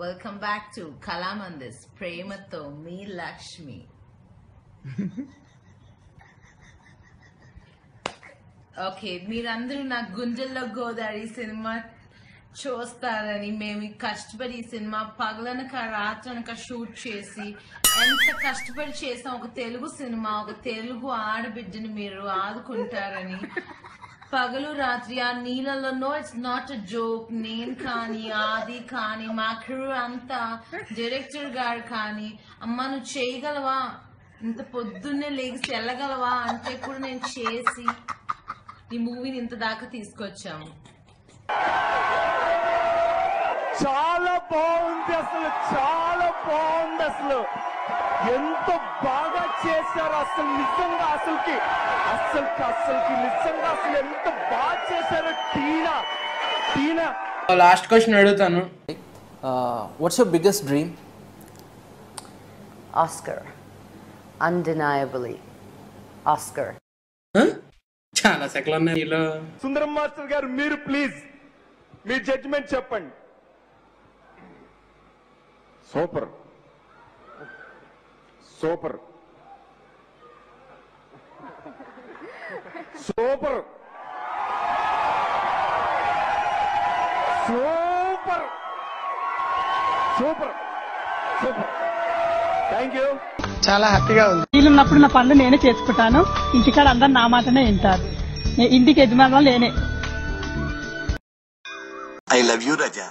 Welcome back to కళామందిస్ ప్రేమతో మీ Lakshmi. Okay, మీరందరూ నా గుంజల్లో గోదావరి సినిమా చూస్తారని మేము కష్టపడి ఈ సినిమా పగలనక రాత్రనక షూట్ చేసి ఎంత కష్టపడి చేసాం. ఒక తెలుగు సినిమా, ఒక తెలుగు ఆడబిడ్డని మీరు ఆదుకుంటారని పగలు రాత్రి ఆ నీళ్ళలో. No, it's not a joke. నేను కానీ, ఆది కానీ, మా క్రూ అంతా, డైరెక్టర్ గారు కానీ, అమ్మ నువ్వు చేయగలవా, ఇంత పొద్దున్నే లేచి వెళ్ళగలవా అంటే కూడా నేను చేసి ఈ మూవీని ఇంత దాకా తీసుకొచ్చాము. చాలా బాగుంది, అసలు చాలా బాగుంది. అసలు ఎంత బాగా చేశారు అసలు, నిజంగా అసలుకి నిజంగా అసలు ఎంత బాగా చేశారు. టీనా లాస్ట్ క్వశ్చన్ అడుగుతాను. What's your biggest dream? Oscar. Undeniably. Oscar. చాలా సెకలు ఉన్నాయి. సుందరం మాస్టర్ గారు, మీరు ప్లీజ్ మీ జడ్జిమెంట్ చెప్పండి. Super super super super super super. Thank you. చాలా హ్యాపీగా ఉంది. వీలున్నప్పుడు నా పనులు నేనే చేసుకుంటాను. ఇంటికాడ అందరు నా మాటనే వింటారు. ఇంటికి యజమానులు నేనే. I love you, Raja.